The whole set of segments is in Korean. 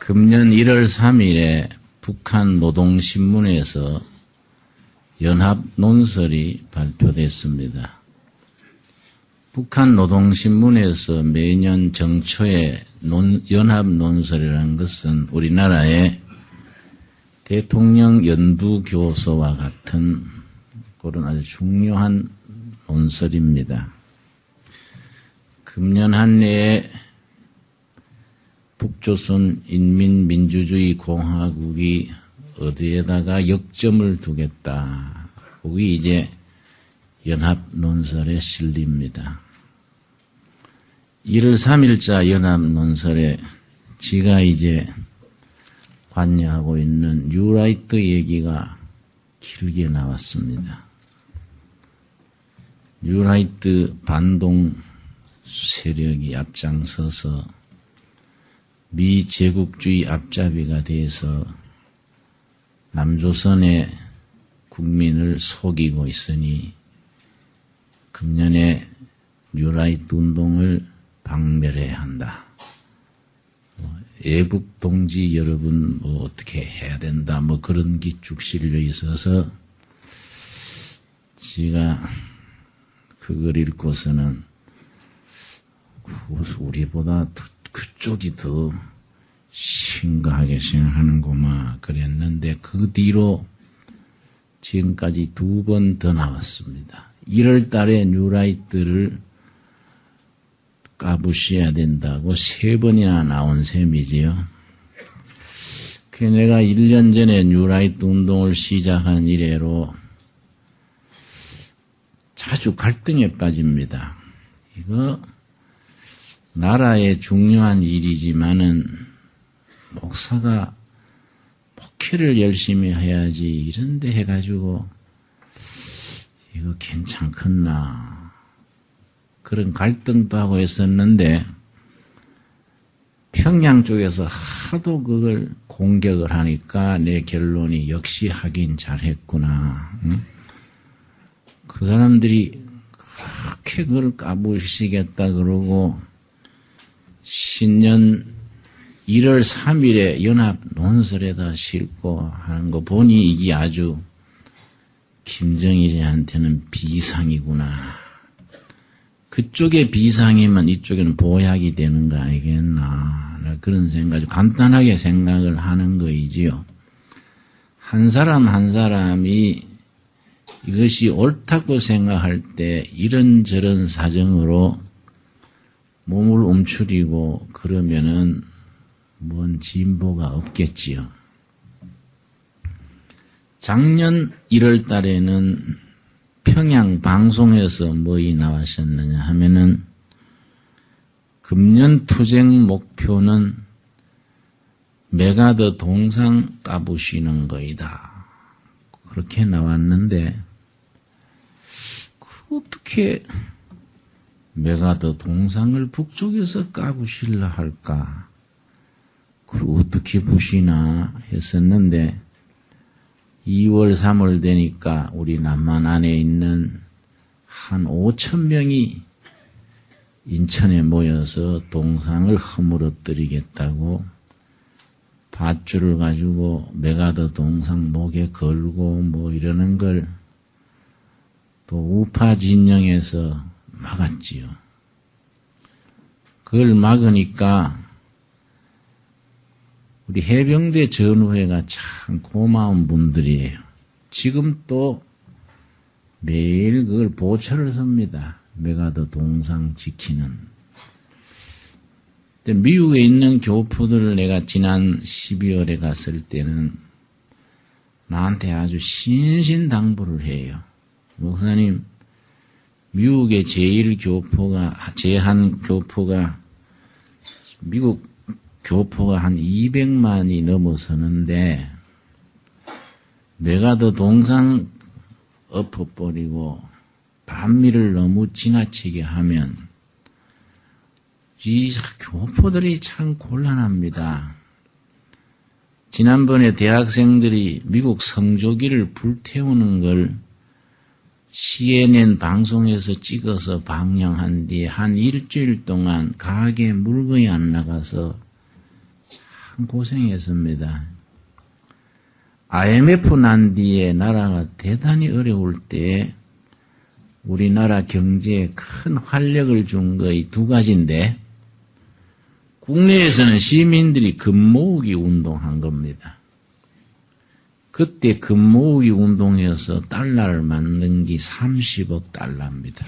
금년 1월 3일에 북한 노동신문에서 연합논설이 발표됐습니다. 북한 노동신문에서 매년 정초에 연합논설이라는 것은 우리나라의 대통령 연두교서와 같은 그런 아주 중요한 논설입니다. 금년 한 해에 북조선 인민민주주의 공화국이 어디에다가 역점을 두겠다. 그게 이제 연합논설에 실립니다. 1월 3일자 연합논설에 지가 이제 관여하고 있는 뉴라이트 얘기가 길게 나왔습니다. 뉴라이트 반동 세력이 앞장서서 미제국주의 앞잡이가 돼서 남조선의 국민을 속이고 있으니 금년에 뉴라이트 운동을 박멸해야 한다. 애국 동지 여러분 어떻게 해야 된다. 그런 게 쭉 실려 있어서 제가 그걸 읽고서는 우리보다 그쪽이 더 심각하게 생각하는구만 그랬는데 그 뒤로 지금까지 2번 더 나왔습니다. 1월 달에 뉴라이트를 까부셔야 된다고 3번이나 나온 셈이지요. 내가 1년 전에 뉴라이트 운동을 시작한 이래로 자주 갈등에 빠집니다. 이거 나라의 중요한 일이지만은 목사가 목회를 열심히 해야지 이런데 해가지고 이거 괜찮겠나 그런 갈등도 하고 했었는데 평양 쪽에서 하도 그걸 공격을 하니까 내 결론이 역시 하긴 잘했구나. 응? 그 사람들이 그렇게 그걸 까부시겠다 그러고 신년 1월 3일에 연합 논설에다 싣고 하는 거 보니 이게 아주 김정일한테는 비상이구나. 그쪽에 비상이면 이쪽에는 보약이 되는 거 아니겠나. 그런 생각, 간단하게 생각을 하는 거이지요. 한 사람 한 사람이 이것이 옳다고 생각할 때 이런저런 사정으로 몸을 움츠리고 그러면은 뭔 진보가 없겠지요. 작년 1월 달에는 평양 방송에서 뭐이 나왔었느냐 하면은 금년 투쟁 목표는 메가더 동상 까부시는 거이다. 그렇게 나왔는데 어떻게 메가더 동상을 북쪽에서 까부실라 할까? 그걸 어떻게 부시나 했었는데 2월, 3월 되니까 우리 남한 안에 있는 한 5,000명이 인천에 모여서 동상을 허물어뜨리겠다고 밧줄을 가지고 메가더 동상 목에 걸고 이러는 걸 또 우파 진영에서 막았지요. 그걸 막으니까 우리 해병대 전우회가 참 고마운 분들이에요. 지금 또 매일 그걸 보초를 섭니다. 메가더 동상 지키는. 근데 미국에 있는 교포들을 내가 지난 12월에 갔을 때는 나한테 아주 신신당부를 해요. 목사님, 미국의 제한 교포가 미국 교포가 한 200만이 넘어서는데 메가더 동상 엎어버리고 반미를 너무 지나치게 하면 이 교포들이 참 곤란합니다. 지난번에 대학생들이 미국 성조기를 불태우는 걸 CNN 방송에서 찍어서 방영한 뒤에 한 일주일 동안 가게 물건이 안 나가서 참 고생했습니다. IMF 난 뒤에 나라가 대단히 어려울 때 우리나라 경제에 큰 활력을 준 거의 두 가지인데, 국내에서는 시민들이 금 모으기 운동한 겁니다. 그때 금 모으기 운동에서 달러를 만든 게 30억 달러입니다.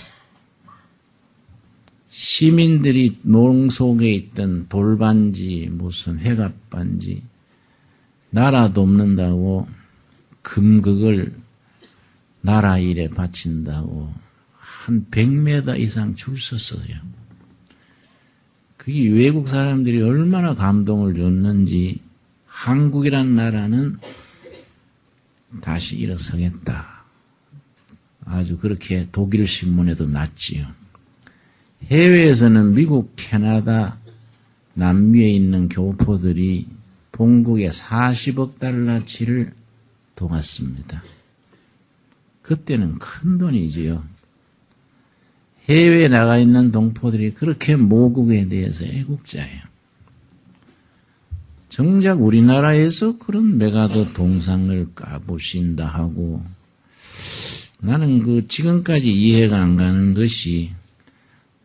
시민들이 농 속에 있던 돌반지, 무슨 회갑반지, 나라 돕는다고 금극을 나라 일에 바친다고 한 100m 이상 줄 섰어요. 그게 외국 사람들이 얼마나 감동을 줬는지 한국이란 나라는 다시 일어서겠다. 아주 그렇게 독일 신문에도 났지요. 해외에서는 미국, 캐나다, 남미에 있는 교포들이 본국에 40억 달러치를 도왔습니다. 그때는 큰 돈이지요. 해외에 나가 있는 동포들이 그렇게 모국에 대해서 애국자예요. 정작 우리나라에서 그런 메가더 동상을 까부신다 하고, 나는 지금까지 이해가 안 가는 것이,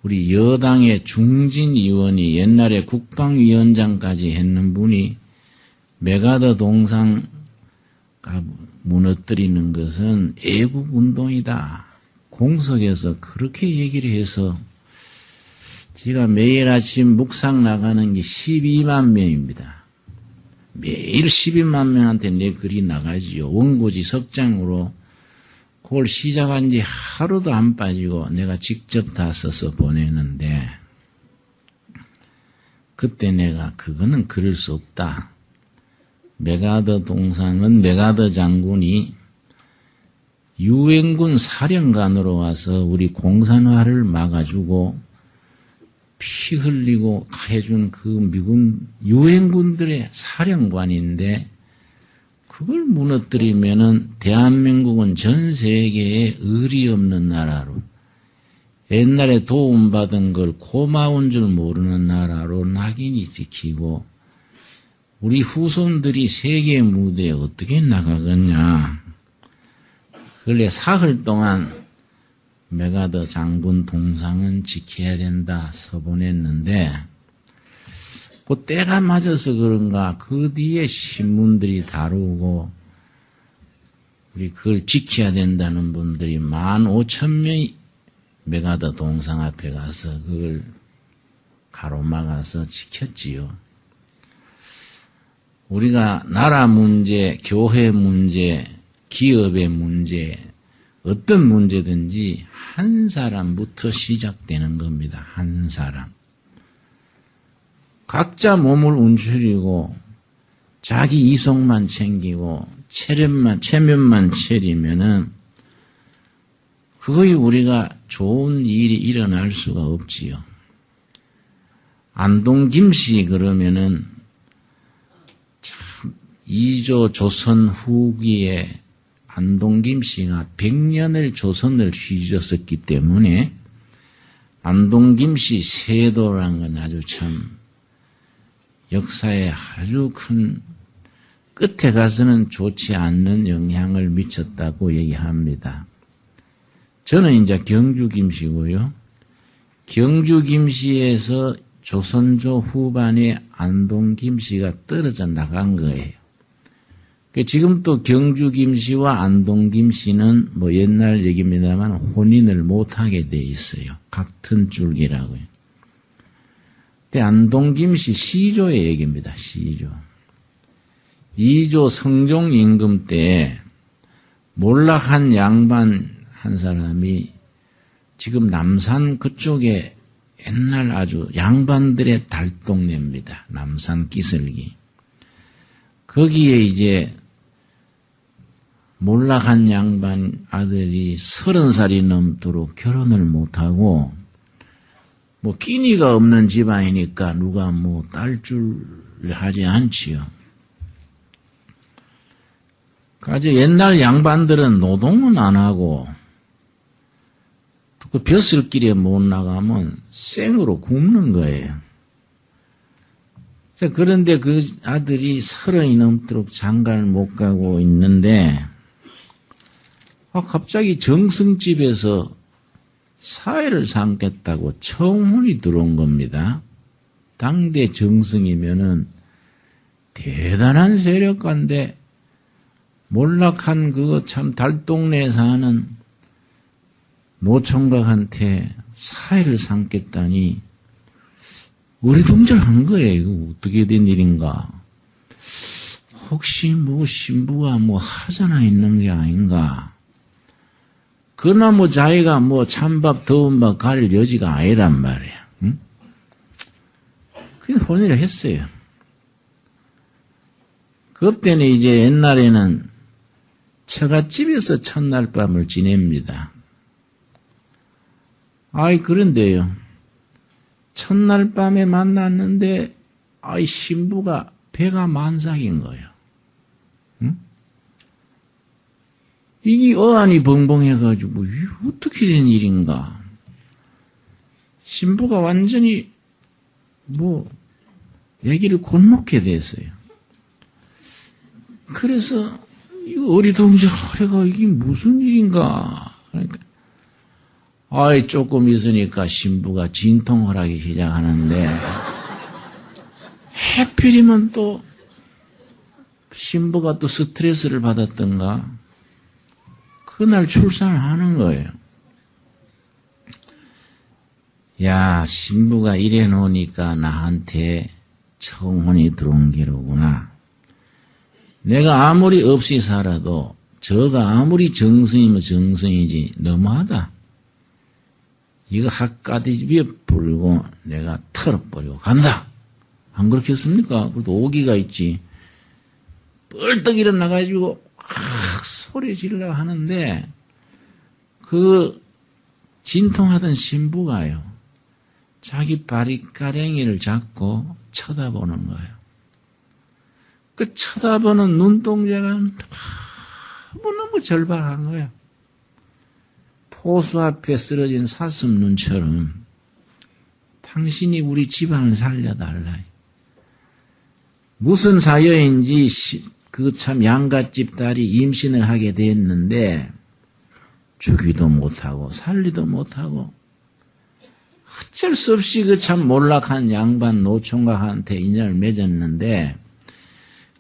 우리 여당의 중진 의원이 옛날에 국방위원장까지 했는 분이 메가더 동상 무너뜨리는 것은 애국운동이다. 공석에서 그렇게 얘기를 해서 제가 매일 아침 묵상 나가는 게 12만 명입니다. 매일 12만 명한테 내 글이 나가지요. 원고지 석장으로 그걸 시작한 지 하루도 안 빠지고 내가 직접 다 써서 보내는데, 그때 내가 그거는 그럴 수 없다. 메가더 동상은 메가더 장군이 유엔군 사령관으로 와서 우리 공산화를 막아주고 피 흘리고 해준 그 미군 유엔군들의 사령관인데, 그걸 무너뜨리면은 대한민국은 전 세계에 의리 없는 나라로, 옛날에 도움받은 걸 고마운 줄 모르는 나라로 낙인이 찍히고, 우리 후손들이 세계 무대에 어떻게 나가겠냐. 근래 사흘 동안 메가더 장군 동상은 지켜야 된다 서보냈는데, 그 때가 맞아서 그런가 그 뒤에 신문들이 다루고 우리 그걸 지켜야 된다는 분들이 15,000명이 메가더 동상 앞에 가서 그걸 가로막아서 지켰지요. 우리가 나라 문제, 교회 문제, 기업의 문제, 어떤 문제든지 한 사람부터 시작되는 겁니다. 한 사람. 각자 몸을 움츠리고 자기 이성만 챙기고 체면만 차리면은 그거에 우리가 좋은 일이 일어날 수가 없지요. 안동 김씨 그러면은 참 2조 조선 후기에 안동 김씨가 100년을 조선을 휘저었기 때문에 안동 김씨 세도라는 건 아주 참 역사에 아주 큰 끝에 가서는 좋지 않는 영향을 미쳤다고 얘기합니다. 저는 이제 경주 김씨고요. 경주 김씨에서 조선조 후반에 안동 김씨가 떨어져 나간 거예요. 지금 또 경주 김씨와 안동 김씨는 뭐 옛날 얘기입니다만 혼인을 못하게 돼 있어요. 같은 줄기라고요. 안동 김씨 시조의 얘기입니다. 시조. 2조 성종 임금 때 몰락한 양반 한 사람이 지금 남산 그쪽에 옛날 아주 양반들의 달동네입니다. 남산 끼슬기. 거기에 이제 몰락한 양반 아들이 30살이 넘도록 결혼을 못하고 뭐 끼니가 없는 집안이니까 누가 뭐 딸줄 하지 않지요. 까지 옛날 양반들은 노동은 안 하고 그 벼슬길에 못 나가면 생으로 굶는 거예요. 그런데 그 아들이 30이 넘도록 장가를 못 가고 있는데, 갑자기 정승집에서 사회를 삼겠다고 청혼이 들어온 겁니다. 당대 정승이면은 대단한 세력가인데, 몰락한 그거 참 달동네에 사는 노총각한테 사회를 삼겠다니, 어리둥절한 거예요. 이거 어떻게 된 일인가. 혹시 뭐 신부가 뭐 하자나 있는 게 아닌가. 그나 뭐 자기가 뭐 찬밥 더운 밥 가릴 여지가 아니란 말이야. 응? 그래서 혼인을 했어요. 그때는 이제 옛날에는 처갓집에서 첫날 밤을 지냅니다. 그런데요. 첫날 밤에 만났는데, 신부가 배가 만삭인 거예요. 응? 이게 어안이 벙벙해가지고, 이게 어떻게 된 일인가. 신부가 완전히, 얘기를 곤혹게 됐어요. 그래서, 이거 어리둥절해가 이게 무슨 일인가. 그러니까, 조금 있으니까 신부가 진통을 하기 시작하는데, 해필이면 또, 신부가 또 스트레스를 받았던가, 그날 출산을 하는 거예요. 야, 신부가 이래 놓으니까 나한테 청혼이 들어온 게로구나. 내가 아무리 없이 살아도, 저가 아무리 정성이면 정성이지, 너무하다. 이거 핫가디비에 불고 내가 털어버리고 간다. 안 그렇겠습니까? 그래도 오기가 있지. 뻘떡 일어나가지고 소리 지르려 하는데 그 진통하던 신부가요. 자기 바리가랭이를 잡고 쳐다보는 거예요. 그 쳐다보는 눈동자가 너무너무 절박한 거예요. 호수 앞에 쓰러진 사슴눈처럼 당신이 우리 집안을 살려달라. 무슨 사여인지 그 참 양갓집 딸이 임신을 하게 됐는데 주기도 못하고 살리도 못하고 어쩔 수 없이 그 참 몰락한 양반 노총각한테 인연을 맺었는데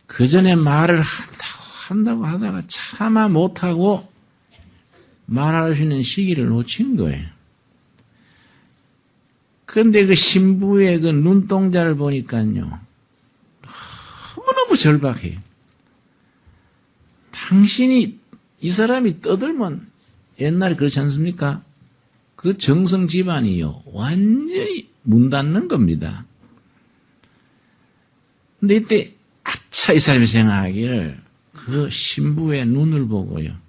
그 전에 말을 한다고 하다가 차마 못하고 말할 수 있는 시기를 놓친 거예요. 그런데 그 신부의 그 눈동자를 보니까요. 너무너무 절박해요. 당신이 이 사람이 떠들면 옛날에 그렇지 않습니까? 그 정성 집안이요. 완전히 문 닫는 겁니다. 근데 이때 아차 이 사람이 생각하기를 그 신부의 눈을 보고요.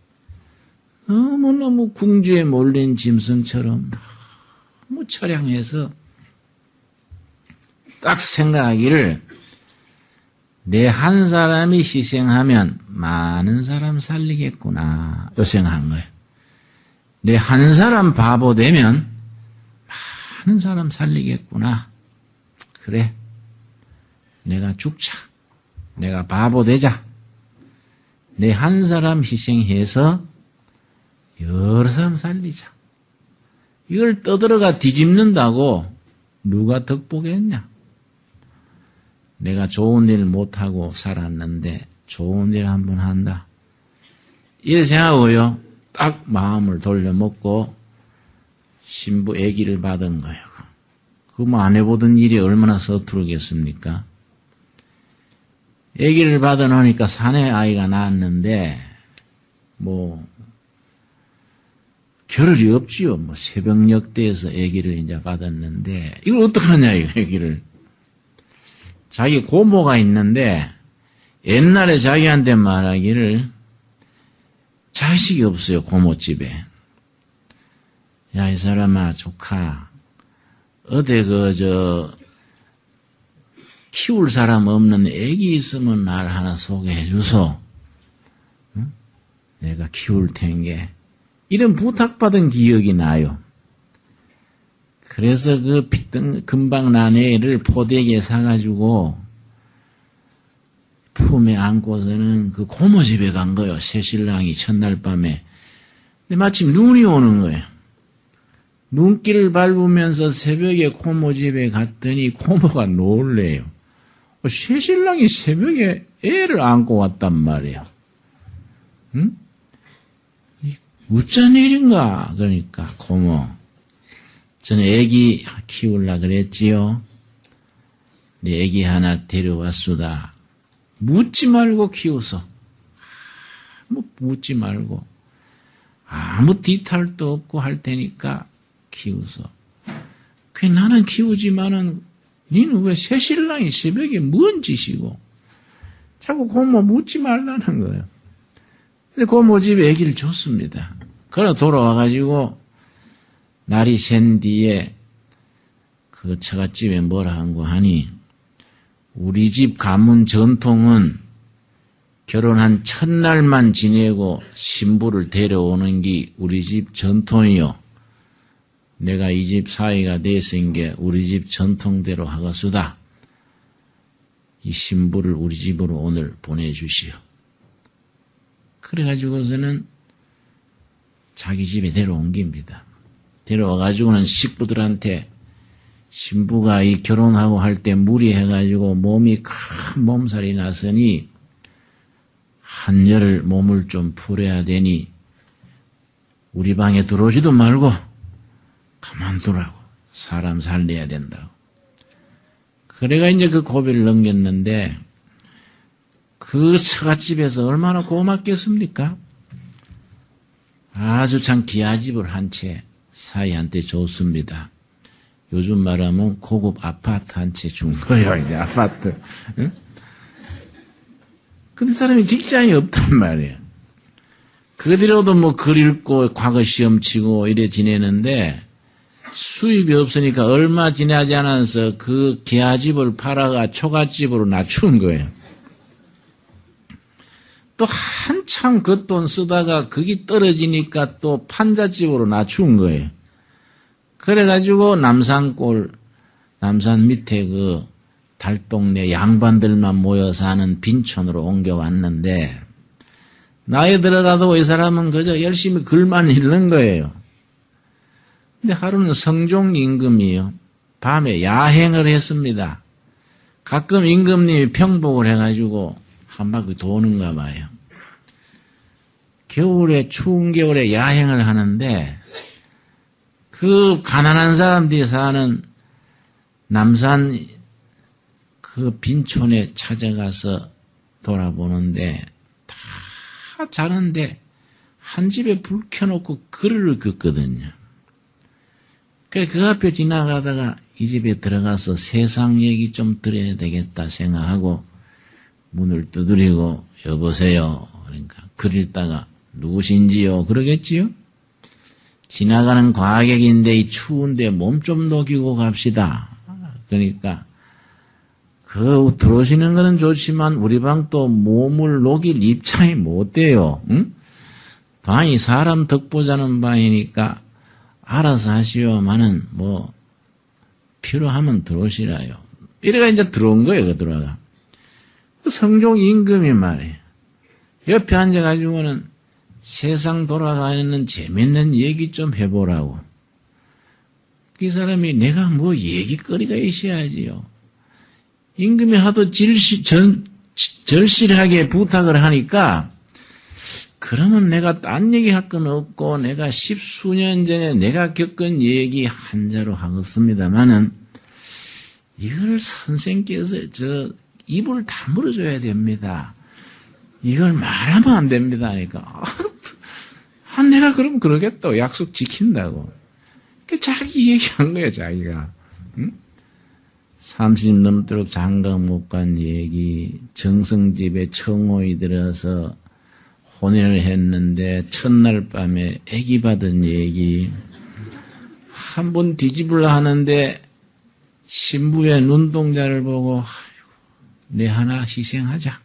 너무너무 궁지에 몰린 짐승처럼 너무 처량해서 딱 생각하기를 내 한 사람이 희생하면 많은 사람 살리겠구나 또 생각한 거예요. 내 한 사람 바보 되면 많은 사람 살리겠구나. 그래 내가 죽자. 내가 바보 되자. 내 한 사람 희생해서 여러 사람 살리자. 이걸 떠들어가 뒤집는다고 누가 덕보겠냐. 내가 좋은 일 못하고 살았는데 좋은 일 한번 한다. 이래 생각하고요. 딱 마음을 돌려먹고 신부 아기를 받은 거예요. 그거 뭐 안 해보던 일이 얼마나 서투르겠습니까? 아기를 받아놓으니까 사내 아이가 낳았는데 겨를이 없지요. 새벽녘대에서 아기를 이제 받았는데 이걸 어떡하냐 이 아기를. 자기 고모가 있는데 옛날에 자기한테 말하기를 자식이 없어요. 고모집에. 야 이 사람아 조카 어디 키울 사람 없는 아기 있으면 날 하나 소개해 주소. 응? 내가 키울 텐게. 이런 부탁받은 기억이 나요. 그래서 그 금방 난 애를 포대기에 사가지고 품에 안고서는 그 고모 집에 간 거예요. 새신랑이 첫날 밤에. 근데 마침 눈이 오는 거예요. 눈길을 밟으면서 새벽에 고모 집에 갔더니 고모가 놀래요. 새신랑이 새벽에 애를 안고 왔단 말이에요. 응? 어쩐 일인가? 그러니까 고모, 저는 애기 키우려고 그랬지요. 내 애기 하나 데려왔수다. 묻지 말고 키우소. 묻지 말고 아무 뒤탈도 없고 할 테니까 키우소. 그 나는 키우지만은 니는 왜 새신랑이 새벽에 뭔 짓이고 자꾸 고모 묻지 말라는 거예요. 근데 고모 집에 애기를 줬습니다. 그러 돌아와가지고 날이 샌 뒤에 그 처갓집에 뭐라 한 거 하니, 우리 집 가문 전통은 결혼한 첫날만 지내고 신부를 데려오는 게 우리 집 전통이요. 내가 이 집 사위가 됐은 게 우리 집 전통대로 하겠수다. 이 신부를 우리 집으로 오늘 보내주시오. 그래가지고서는 자기 집에 데려온 겁니다. 데려와가지고는 식구들한테 신부가 이 결혼하고 할 때 무리해가지고 몸이 큰 몸살이 났으니 한여를 몸을 좀 풀어야 되니 우리 방에 들어오지도 말고 가만두라고. 사람 살려야 된다고. 그래가 이제 그 고비를 넘겼는데 그 처갓집에서 얼마나 고맙겠습니까? 아주 참 기아집을 한 채 사이한테 줬습니다. 요즘 말하면 고급 아파트 한 채 준 거예요. 이제 아파트. 응? 근데 사람이 직장이 없단 말이에요. 그 뒤로도 뭐 글 읽고 과거 시험 치고 이래 지내는데 수입이 없으니까 얼마 지나지 않아서 그 기아집을 팔아가 초가집으로 낮춘 거예요. 또 한참 그 돈 쓰다가 그게 떨어지니까 또 판잣집으로 낮춘 거예요. 그래가지고 남산 밑에 그 달동네 양반들만 모여 사는 빈촌으로 옮겨왔는데 나이 들어가도 이 사람은 그저 열심히 글만 읽는 거예요. 근데 하루는 성종 임금이요. 밤에 야행을 했습니다. 가끔 임금님이 평복을 해가지고 한 바퀴 도는가 봐요. 겨울에, 추운 겨울에 야행을 하는데 그 가난한 사람들이 사는 남산 그 빈촌에 찾아가서 돌아보는데 다 자는데 한 집에 불 켜놓고 글을 긋거든요. 그래서 그 앞에 지나가다가 이 집에 들어가서 세상 얘기 좀 들어야 되겠다 생각하고 문을 두드리고 여보세요. 그러니까 글 읽다가 누구신지요? 그러겠지요? 지나가는 과객인데 이 추운데 몸 좀 녹이고 갑시다. 그러니까 그 들어오시는 거는 좋지만 우리 방 또 몸을 녹일 입장이 못 돼요. 응? 방이 사람 덕보자는 방이니까 알아서 하시오만은 뭐 필요하면 들어오시라요. 이래가 이제 들어온 거예요. 그 들어가. 성종 임금이 말이에요. 옆에 앉아가지고는 세상 돌아가는 재밌는 얘기 좀 해보라고. 이 사람이 내가 뭐 얘기거리가 있어야지요. 임금이 하도 절실하게 부탁을 하니까 그러면 내가 딴 얘기할 건 없고 내가 10수년 전에 내가 겪은 얘기 한자로 하겠습니다마는 이걸 선생께서 입을 다물어줘야 됩니다. 이걸 말하면 안 됩니다. 하니까 내가 그럼 그러겠다. 약속 지킨다고. 자기 얘기한 거야, 자기가. 응? 30 넘도록 장가 못 간 얘기, 정성집에 청혼이 들어서 혼인을 했는데 첫날 밤에 아기 받은 얘기, 한 번 뒤집으려 하는데 신부의 눈동자를 보고 내 하나 희생하자.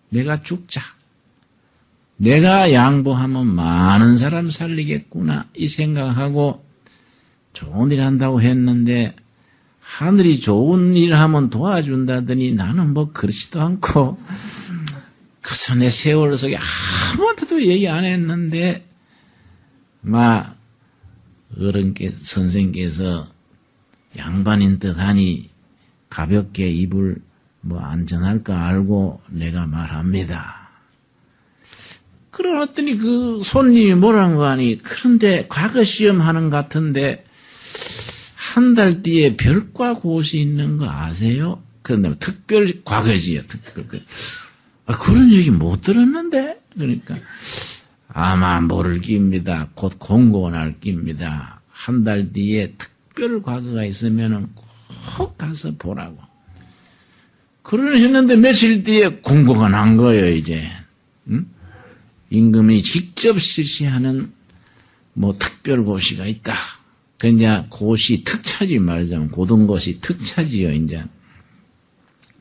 내가 죽자. 내가 양보하면 많은 사람 살리겠구나 이 생각하고 좋은 일 한다고 했는데 하늘이 좋은 일 하면 도와준다더니 나는 뭐 그렇지도 않고 그 전에 세월 속에 아무한테도 얘기 안 했는데, 선생께서 양반인 듯 하니 가볍게 입을 안전할까 알고 내가 말합니다. 그러더니 그 손님이 뭐라는 거 아니, 그런데 과거 시험 하는 것 같은데, 한 달 뒤에 별과 곳이 있는 거 아세요? 그런데 특별 과거지요, 특별. 그런 얘기 못 들었는데? 그러니까, 아마 모를 깁니다. 곧 공고가 날 깁니다. 한 달 뒤에 특별 과거가 있으면은 꼭 가서 보라고. 그러는 했는데 며칠 뒤에 공고가 난 거예요, 이제. 응? 임금이 직접 실시하는 특별 고시가 있다. 그냥 고시 특차지 말하자면 고등고시 특차지요, 이제.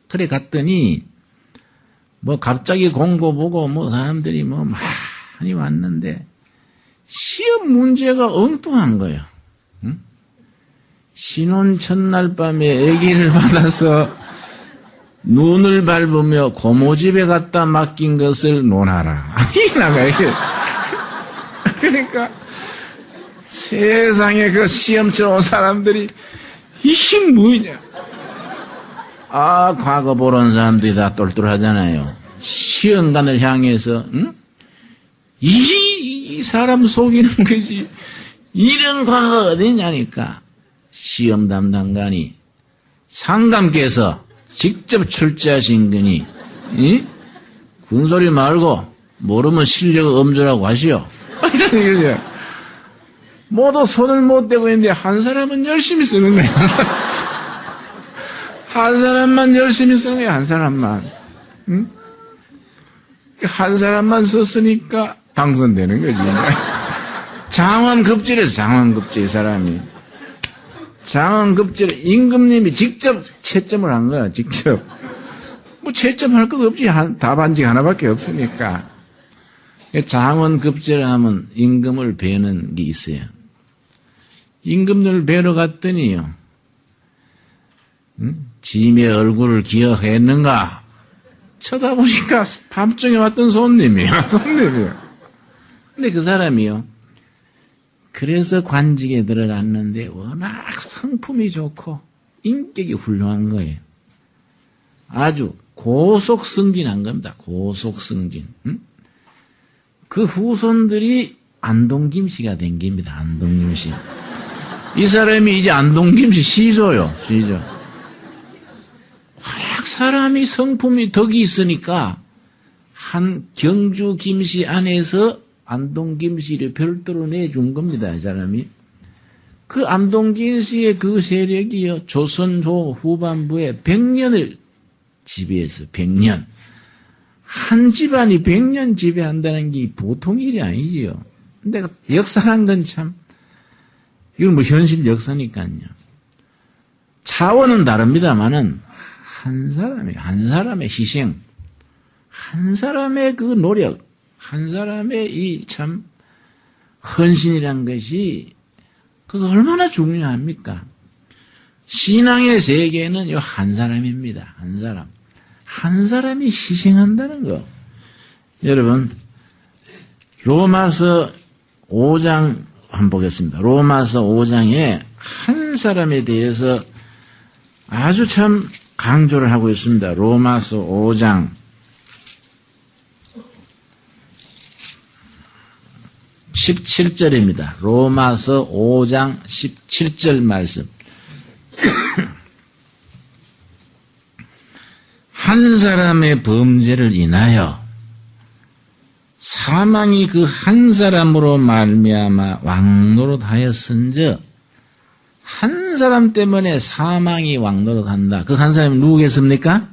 그래 갔더니 갑자기 공고 보고 사람들이 많이 왔는데 시험 문제가 엉뚱한 거예요. 응? 신혼 첫날 밤에 아기를 받아서 눈을 밟으며 고모집에 갖다 맡긴 것을 논하라. 이게 나가요. 그러니까 세상에 그 시험 쳐 온 사람들이 이게 뭐냐. 과거 보러 온 사람들이 다 똘똘하잖아요. 시험관을 향해서, 응? 이 사람 속이는 거지. 이런 과거가 어디냐니까. 시험 담당관이 상감께서 직접 출제하신 거니, 군소리 말고 모르면 실력 엄주라고 하시오. 이런 거죠. 모두 손을 못 대고 있는데 한 사람은 열심히 쓰는 거야. 한 사람만 열심히 쓰는 거야, 한 사람만. 응? 한 사람만 썼으니까 당선되는 거지. 장원급제에서 장원급제, 이 사람이. 장원급제를 임금님이 직접 채점을 한 거야, 직접. 채점할 거 없지. 답안지 하나밖에 없으니까. 장원급제를 하면 임금을 뵈는 게 있어요. 임금을 뵈러 갔더니요. 짐의 얼굴을 기억했는가? 쳐다보니까 밤중에 왔던 손님이에요. 근데 그 사람이요. 그래서 관직에 들어갔는데 워낙 성품이 좋고 인격이 훌륭한 거예요. 아주 고속승진한 겁니다. 고속승진. 그 후손들이 안동김씨가 된 겁니다. 안동김씨. 이 사람이 이제 안동김씨 시조요. 시조. 워낙 사람이 성품이 덕이 있으니까 한 경주 김씨 안에서 안동 김씨를 별도로 내준 겁니다. 이 사람이. 그 안동 김씨의 그 세력이요. 조선조 후반부에 100년을 지배해서 100년. 한 집안이 100년 지배한다는 게 보통 일이 아니지요. 근데 역사란 건 참, 이건 현실 역사니까요. 차원은 다릅니다만은 한 사람의 희생, 한 사람의 그 노력, 한 사람의 이 참 헌신이란 것이 그거 얼마나 중요합니까? 신앙의 세계는 요 한 사람입니다. 한 사람. 한 사람이 희생한다는 거. 여러분, 로마서 5장 한번 보겠습니다. 로마서 5장에 한 사람에 대해서 아주 참 강조를 하고 있습니다. 로마서 5장 17절입니다. 로마서 5장 17절 말씀. 한 사람의 범죄를 인하여 사망이 그 한 사람으로 말미암아 왕노릇하였은즉 한 사람 때문에 사망이 왕노릇한다. 그 한 사람이 누구겠습니까?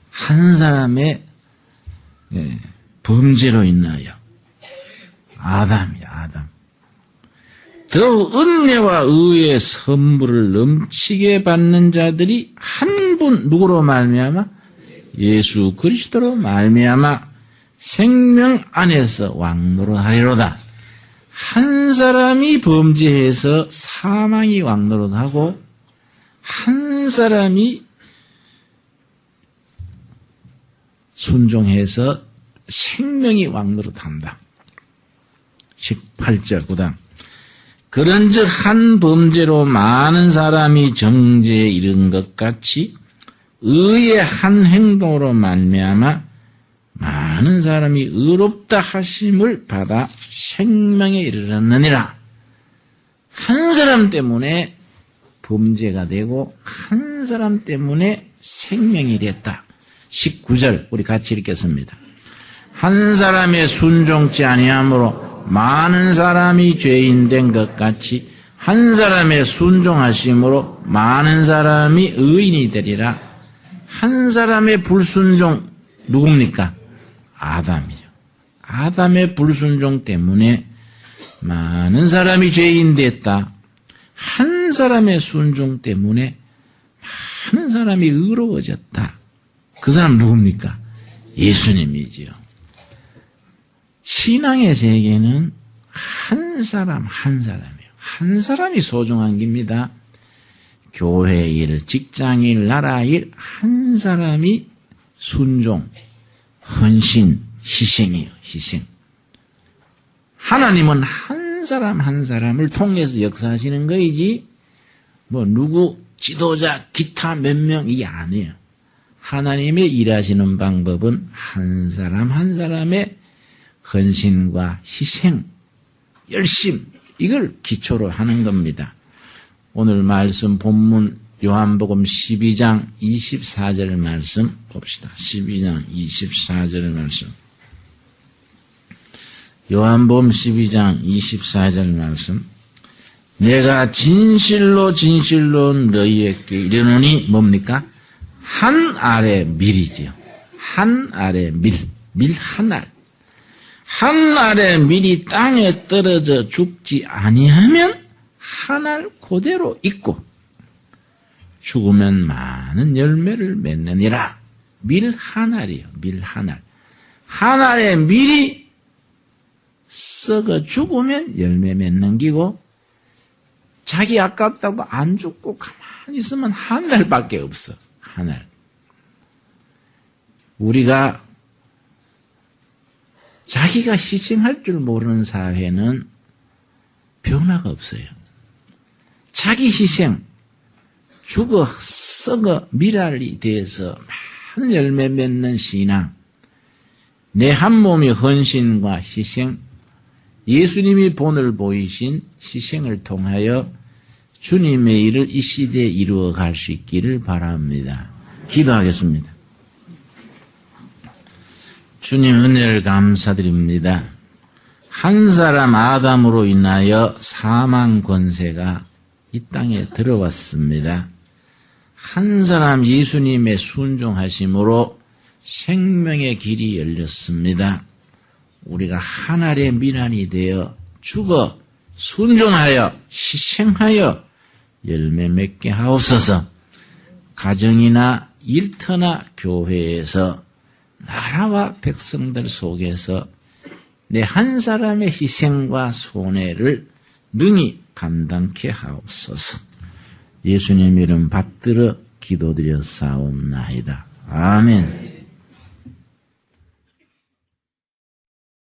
한 사람의 범죄로 인하여 아담이야, 아담. 더욱 은혜와 의의 선물을 넘치게 받는 자들이 한 분 누구로 말미암아? 예수 그리스도로 말미암아 생명 안에서 왕노릇하리로다. 한 사람이 범죄해서 사망이 왕노릇하고 한 사람이 순종해서 생명이 왕노릇한다. 18절 구당. 그런즉 한 범죄로 많은 사람이 정죄에 이른 것 같이 의의 한 행동으로 말미암아 많은 사람이 의롭다 하심을 받아 생명에 이르렀느니라. 한 사람 때문에 범죄가 되고 한 사람 때문에 생명이 됐다. 19절 우리 같이 읽겠습니다. 한 사람의 순종치 아니함으로 많은 사람이 죄인 된 것 같이 한 사람의 순종하심으로 많은 사람이 의인이 되리라. 한 사람의 불순종 누굽니까? 아담이죠. 아담의 불순종 때문에 많은 사람이 죄인 됐다. 한 사람의 순종 때문에 많은 사람이 의로워졌다. 그 사람 누굽니까? 예수님이지요. 신앙의 세계는 한 사람 한 사람이에요. 한 사람이 소중한 겁니다. 교회 일, 직장 일, 나라 일, 한 사람이 순종, 헌신, 희생이에요. 희생. 하나님은 한 사람 한 사람을 통해서 역사하시는 거이지 뭐 누구 지도자 기타 몇 명 이게 아니에요. 하나님의 일하시는 방법은 한 사람 한 사람의 헌신과 희생, 열심 이걸 기초로 하는 겁니다. 오늘 말씀 본문 요한복음 12장 24절 말씀 봅시다. 12장 24절 말씀. 요한복음 12장 24절 말씀. 내가 진실로 진실로 너희에게 이르노니 뭡니까? 한 알의 밀이지요. 한 알의 밀. 밀 한 알. 한 알의 밀이 땅에 떨어져 죽지 아니하면 한 알 그대로 있고 죽으면 많은 열매를 맺느니라. 밀 한 알이요. 밀 한 알. 한 알의 밀이 썩어 죽으면 열매 맺는 기고 자기 아깝다고 안 죽고 가만히 있으면 한 알밖에 없어. 한 알. 우리가 자기가 희생할 줄 모르는 사회는 변화가 없어요. 자기 희생, 죽어 썩어 미랄이 돼서 많은 열매 맺는 신앙, 내 한 몸의 헌신과 희생, 예수님이 본을 보이신 희생을 통하여 주님의 일을 이 시대에 이루어 갈 수 있기를 바랍니다. 기도하겠습니다. 주님 은혜를 감사드립니다. 한 사람 아담으로 인하여 사망 권세가 이 땅에 들어왔습니다. 한 사람 예수님의 순종하심으로 생명의 길이 열렸습니다. 우리가 하나의 민안이 되어 죽어 순종하여 희생하여 열매 맺게 하옵소서. 가정이나 일터나 교회에서 나라와 백성들 속에서 내 한 사람의 희생과 손해를 능히 감당케 하옵소서. 예수님 이름 받들어 기도드려 싸움나이다. 아멘.